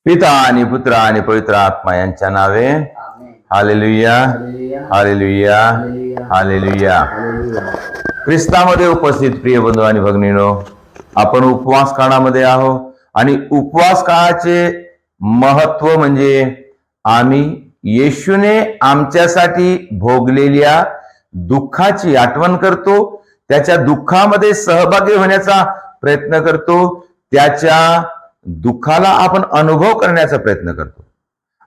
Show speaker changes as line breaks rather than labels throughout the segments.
पिता आणि पुत्र आणि पवित्र आत्मा यांच्या नावे. Hallelujah, hallelujah, hallelujah. ख्रिस्तामध्ये उपस्थित प्रिय बंधू आणि भगिनीनो, आपण उपवास काळामध्ये आहोत आणि उपवास काळाचे महत्व म्हणजे आम्ही येशूने आमच्यासाठी भोगलेल्या दुःखाची आठवण करतो, त्याच्या दुःखामध्ये सहभागी होण्याचा प्रयत्न करतो, त्याच्या दुःखाला आपण अनुभव करण्याचा प्रयत्न करतो.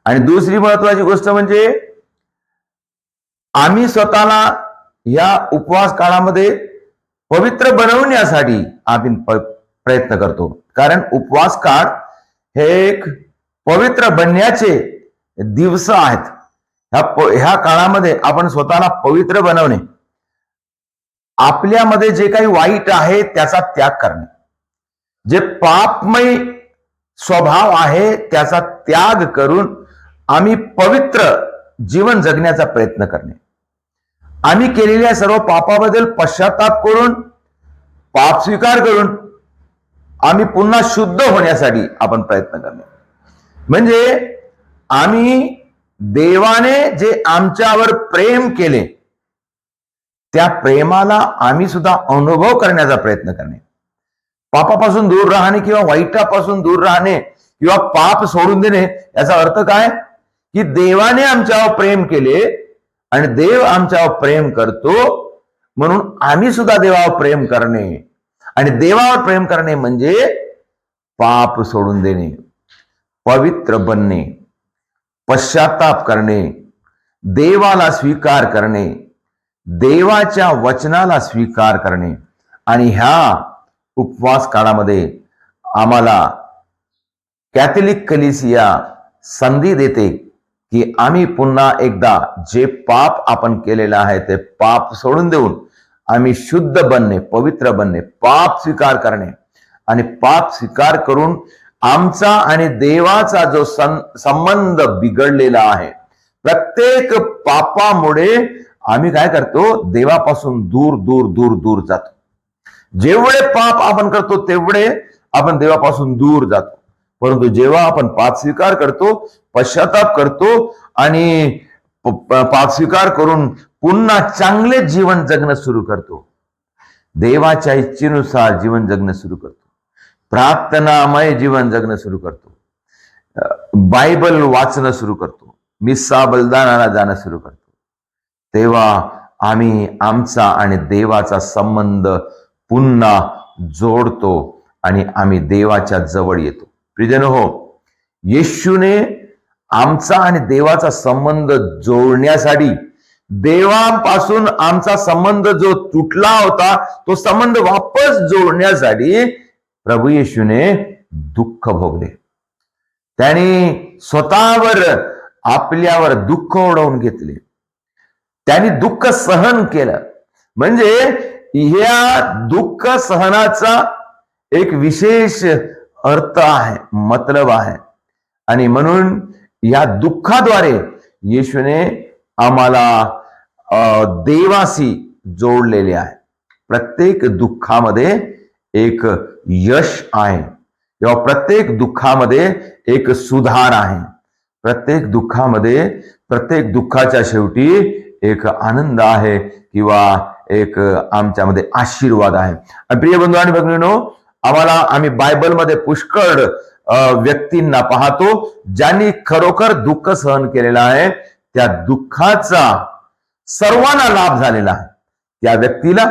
आणि दुसरी महत्वाची गोष्ट म्हणजे आम्ही स्वतःला या उपवास काळामध्ये पवित्र बनवण्यासाठी आपण प्रयत्न करतो. कारण उपवास काळ हे एक पवित्र बनण्याचे दिवस आहेत. ह्या काळामध्ये आपण स्वतःला पवित्र बनवणे, आपल्यामध्ये जे काही वाईट आहे त्याचा त्याग करणे, जे पापमय स्वभाव आहे त्याचा त्याग करून आम्ही पवित्र जीवन जगण्याचा प्रयत्न करणे, आम्ही केलेल्या सर्व पापाबद्दल पश्चाताप करून पाप स्वीकार करून आम्ही पुन्हा शुद्ध होण्यासाठी आपण प्रयत्न करणे. म्हणजे आम्ही देवाने जे आमच्यावर प्रेम केले त्या प्रेमाला आम्ही सुद्धा अनुभव करण्याचा प्रयत्न करणे, पापापासून दूर राहणे किंवा वाईटापासून दूर राहणे किंवा पाप सोडून देणे. याचा अर्थ काय की देवाने आमच्यावर प्रेम केले आणि देव आमच्यावर प्रेम करतो म्हणून आम्ही सुद्धा देवावर प्रेम करणे. आणि देवावर प्रेम करणे म्हणजे पाप सोडून देणे, पवित्र बनणे, पश्चाताप करणे, देवाला स्वीकार करणे, देवाच्या वचनाला स्वीकार करणे. आणि ह्या उपवास काळामध्ये आम्हाला कॅथलिक कलिसिया संधी देते की आम्ही पुन्हा एकदा जे पाप आपण केलेलं आहे ते पाप सोडून देऊन आम्ही शुद्ध बनणे, पवित्र बनणे, पाप स्वीकार करणे. आणि पाप स्वीकार करून आमचा आणि देवाचा जो संबंध बिघडलेला आहे, प्रत्येक पापामुळे आम्ही काय करतो, देवापासून दूर दूर दूर दूर जातो. जेवढे पाप आपण करतो तेवढे आपण देवापासून दूर जातो. परंतु जेव्हा आपण पाप स्वीकार करतो, पश्चाताप करतो आणि पाप स्वीकार करून पुन्हा चांगले जीवन जगणं सुरू करतो, देवाच्या इच्छेनुसार जीवन जगणं सुरू करतो, प्रार्थनामय जीवन जगणं सुरू करतो, बायबल वाचणं सुरू करतो, मिस्सा बलिदानाला जाणं सुरू करतो, तेव्हा आम्ही आमचा आणि देवाचा संबंध पुन्हा जोडतो आणि आम्ही देवाच्या जवळ येतो. प्रियजन हो, येशूने आमचा आणि देवाचा संबंध जोडण्यासाठी, देवापासून आमचा संबंध जो तुटला होता तो संबंध वापस जोडण्यासाठी प्रभू येशूने दुःख भोगले. त्यांनी स्वतःवर आपल्यावर दुःख ओढवून घेतले, त्यांनी दुःख सहन केलं. म्हणजे या दुःख सहनाचा एक विशेष अर्थ आहे, मतलब आहे. आणि म्हणून या दुःखाद्वारे येशूने आम्हाला देवाशी जोडलेले आहे. प्रत्येक दुःखामध्ये एक यश आहे किंवा प्रत्येक दुःखामध्ये एक सुधार आहे. प्रत्येक दुःखामध्ये, प्रत्येक दुःखाच्या शेवटी एक आनंद आहे किंवा एक आमच्यामध्ये आशीर्वाद आहे. प्रिय बंधू आणि भगिनींनो, आम्ही बायबलमध्ये पुष्कळ व्यक्तींना पाहतो ज्यांनी खरोखर दुःख सहन केलेलं आहे, त्या दुःखाचा सर्वांना लाभ झालेला आहे, त्या व्यक्तीला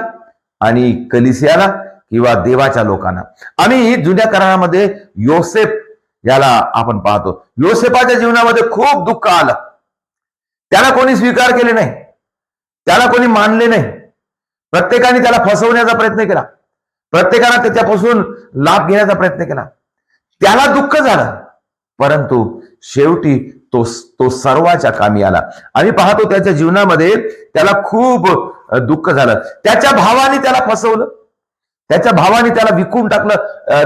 आणि कलिसियाला किंवा देवाच्या लोकांना. आम्ही जुन्या करारामध्ये योसेफ याला आपण पाहतो. योसेफाच्या जीवनामध्ये खूप दुःख आलं, त्याला कोणी स्वीकार केले नाही, त्याला कोणी मानले नाही, प्रत्येकाने त्याला फसवण्याचा प्रयत्न केला, प्रत्येकाने त्याच्यापासून लाभ घेण्याचा प्रयत्न केला, त्याला दुःख झालं, परंतु शेवटी तो सर्वाच्या कामी आला. आम्ही पाहतो त्याच्या जीवनामध्ये त्याला खूप दुःख झालं. त्याच्या भावाने त्याला फसवलं, त्याच्या भावाने त्याला विकून टाकलं,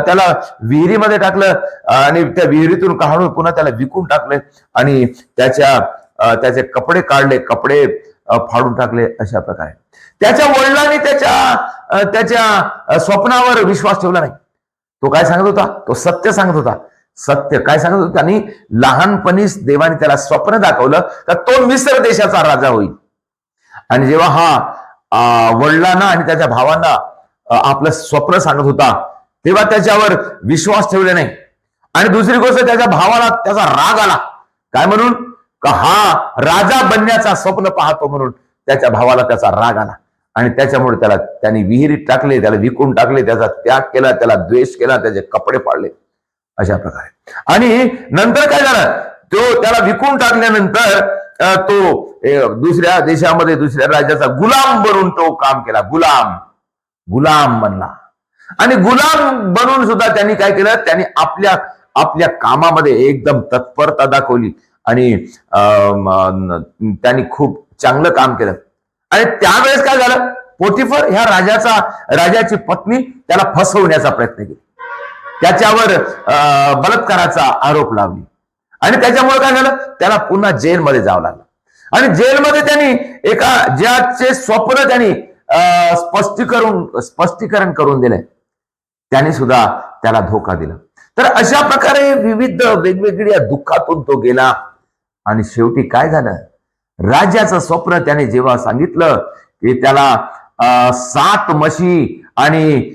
त्याला विहिरीमध्ये टाकलं आणि त्या विहिरीतून काढून पुन्हा त्याला विकून टाकले आणि त्याचे कपडे काढले, कपडे फाडून टाकले. अशा प्रकारे त्याच्या वडिलांनी त्याच्या स्वप्नावर विश्वास ठेवला नाही. तो काय सांगत होता, तो सत्य सांगत होता. सत्य काय सांगत होतं, त्यांनी लहानपणीच देवाने त्याला स्वप्न दाखवलं तर तो मिस्र देशाचा राजा होईल. आणि जेव्हा हा वडिलांना आणि त्याच्या भावांना आपलं स्वप्न सांगत होता तेव्हा त्याच्यावर विश्वास ठेवले नाही. आणि दुसरी गोष्ट, त्याच्या भावाला त्याचा राग आला. काय म्हणून? का हा राजा बनण्याचा स्वप्न पाहतो म्हणून त्याच्या भावाला त्याचा राग आला. आणि त्याच्यामुळे त्यांनी विहिरीत टाकले, त्याला विकून टाकले, त्याचा त्याग केला, त्याला द्वेष केला, त्याचे कपडे पाडले अशा प्रकारे. आणि नंतर काय झालं, त्याला विकून टाकल्यानंतर तो दुसऱ्या देशामध्ये दुसऱ्या राज्याचा गुलाम बनून तो काम केला. गुलाम बनला. आणि गुलाम बनून सुद्धा त्यांनी काय केलं, त्यांनी आपल्या कामामध्ये एकदम तत्परता दाखवली आणि त्यांनी खूप चांगलं काम केलं. आणि त्यावेळेस काय झालं, पोटिफर ह्या राजाची पत्नी त्याला फसवण्याचा प्रयत्न केला, त्याच्यावर बलात्काराचा आरोप लावली. आणि त्याच्यामुळे काय झालं, त्याला पुन्हा जेलमध्ये जावं लागलं. आणि जेलमध्ये त्यांनी ज्याचे स्वप्न त्यांनी स्पष्टीकरण करून दिले त्याने सुद्धा त्याला धोका दिला. तर अशा प्रकारे विविध वेगवेगळ्या दुःखातून तो गेला. आणि शेवटी काय झालं, राज्याचं स्वप्न त्याने जेव्हा सांगितलं की त्याला 7 म्हशी आणि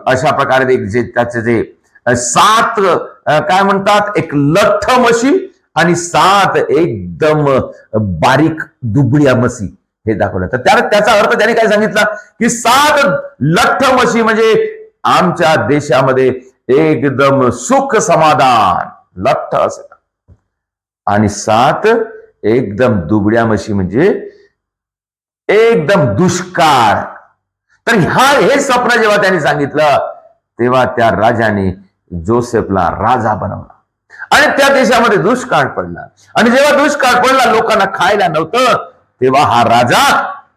अशा प्रकारे त्याचे जे 7 काय म्हणतात, एक लठ्ठ म्हशी आणि 7 एकदम बारीक दुबळ्या म्हशी हे दाखवलं. तर त्याचा अर्थ त्याने काय सांगितलं की 7 लठ्ठ म्हशी म्हणजे आमच्या देशामध्ये एकदम सुख समाधान लठ्ठ असेल, आणि 7 एकदम दुबळ्या म्हशी म्हणजे एकदम दुष्काळ. तर हे स्वप्न जेव्हा त्यांनी सांगितलं तेव्हा त्या राजाने जोसेफला राजा बनवला. आणि त्या देशामध्ये दुष्काळ पडला. आणि जेव्हा दुष्काळ पडला, लोकांना खायला नव्हतं, तेव्हा हा राजा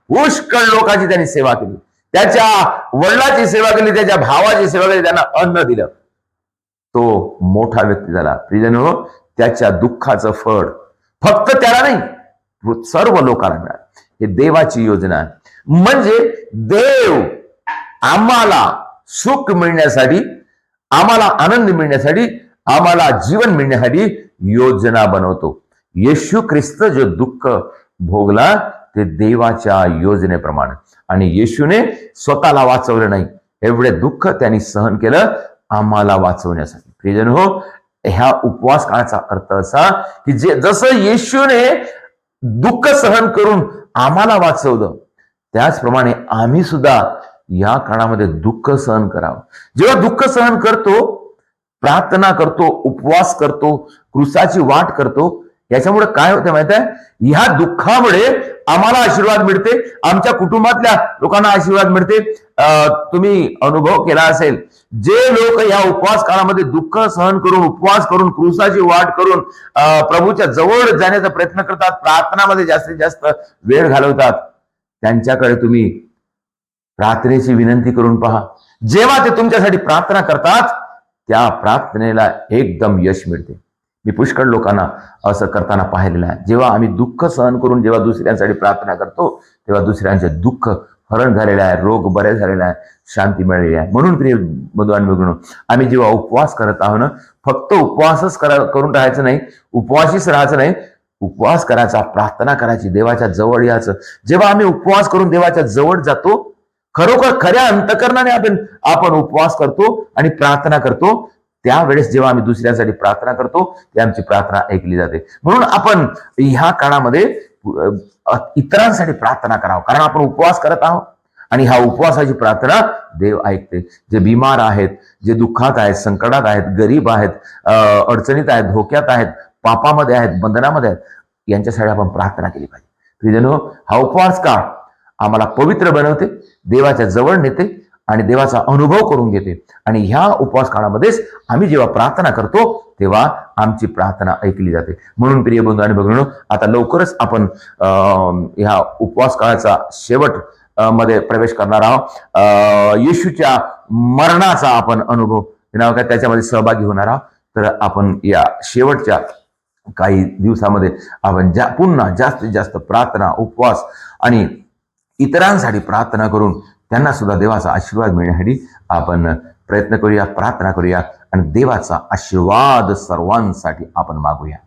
पुष्कळ लोकांची त्यांनी सेवा केली. त्याच्या वडिलाची सेवा केली, त्याच्या भावाची सेवा केली, त्यांना अन्न दिलं. तो मोठा व्यक्ती झाला. प्रियजनो, त्याच्या दुःखाचं फळ फक्त त्याला नाही, सर्व लोकांना मिळालं. हे देवाची योजना आहे. म्हणजे देव आम्हाला सुख मिळण्यासाठी, आम्हाला आनंद मिळण्यासाठी, आम्हाला जीवन मिळण्यासाठी योजना बनवतो. येशू ख्रिस्त जो दुःख भोगला ते देवाच्या योजनेप्रमाणे. आणि येशूने स्वतःला वाचवलं नाही, एवढे दुःख त्यांनी सहन केलं आम्हाला वाचवण्यासाठी. प्रियजन हो, ह्या उपवास काळाचा अर्थ असा की जसं येशूने दुःख सहन करून आम्हाला वाचवलं, त्याचप्रमाणे आम्ही सुद्धा या काळामध्ये दुःख सहन करावं. जेव्हा दुःख सहन करतो, प्रार्थना करतो, उपवास करतो, क्रूसाची वाट करतो, याच्यामुळे काय होतं माहित आहे, ह्या दुःखामुळे आम्हाला आशीर्वाद मिळते, आमच्या कुटुंबातल्या लोकांना आशीर्वाद मिळते. तुम्ही अनुभव केला असेल, जे लोक या उपवास काळामध्ये दुःख सहन करून, उपवास करून, क्रूसाची वाट करून प्रभूच्या जवळ जाण्याचा प्रयत्न करतात, प्रार्थनामध्ये जास्तीत जास्त वेळ घालवतात, त्यांच्याकडे तुम्ही प्रार्थनेची विनंती करून पहा. जेव्हा ते तुमच्यासाठी प्रार्थना करतात, त्या प्रार्थनेला एकदम यश मिळते. मी पुष्कळ लोकांना असं करताना पाहिलेलं आहे. जेव्हा आम्ही दुःख सहन करून जेव्हा दुसऱ्यांसाठी प्रार्थना करतो, तेव्हा दुसऱ्यांचे दुःख हरण झालेलं आहे, रोग बरे झालेला आहे, शांती मिळालेली आहे. म्हणून प्रिय बंधू आणि भगिनींनो, आम्ही जेव्हा उपवास करत आहोत ना, फक्त उपवासच करून राहायचं नाही, उपवाशीच राहायचं नाही, उपवास करायचा, प्रार्थना करायची, देवाच्या जवळ यायचं. जेव्हा आम्ही उपवास करून देवाच्या जवळ जातो, खरोखर खऱ्या अंतकरणाने आपण उपवास करतो आणि प्रार्थना करतो, त्यावेळेस जेव्हा आम्ही दुसऱ्यांसाठी प्रार्थना करतो, ती आमची प्रार्थना ऐकली जाते. म्हणून आपण ह्या काळामध्ये इतरांसाठी प्रार्थना करावं, कारण आपण उपवास करत आहोत आणि ह्या उपवासाची प्रार्थना देव ऐकते. जे बिमार आहेत, जे दुःखात आहेत, संकटात आहेत, गरीब आहेत, अडचणीत आहेत, धोक्यात आहेत, पापामध्ये आहेत, बंधनामध्ये आहेत, यांच्यासाठी आपण प्रार्थना केली पाहिजे. प्रियजनो, हा उपवास काळ आम्हाला पवित्र बनवते, देवाच्या जवळ नेते आणि देवाचा अनुभव करून घेते. आणि ह्या उपवास काळामध्येच आम्ही जेव्हा प्रार्थना करतो तेव्हा आमची प्रार्थना ऐकली जाते. म्हणून प्रिय बंधू आणि भगिनींनो, आता लवकरच आपण ह्या उपवास काळाचा शेवट मध्ये प्रवेश करणार आहोत. येशूच्या मरणाचा आपण अनुभव त्याच्यामध्ये सहभागी होणार आहोत. तर आपण या शेवटच्या काही दिवसामध्ये आपण पुन्हा जास्तीत जास्त प्रार्थना, उपवास आणि इतरांसाठी प्रार्थना करून त्यांना सुद्धा देवाचा आशीर्वाद मिळण्यासाठी आपण प्रयत्न करूया, प्रार्थना करूया. आणि देवाचा आशीर्वाद सर्वांसाठी आपण मागूया.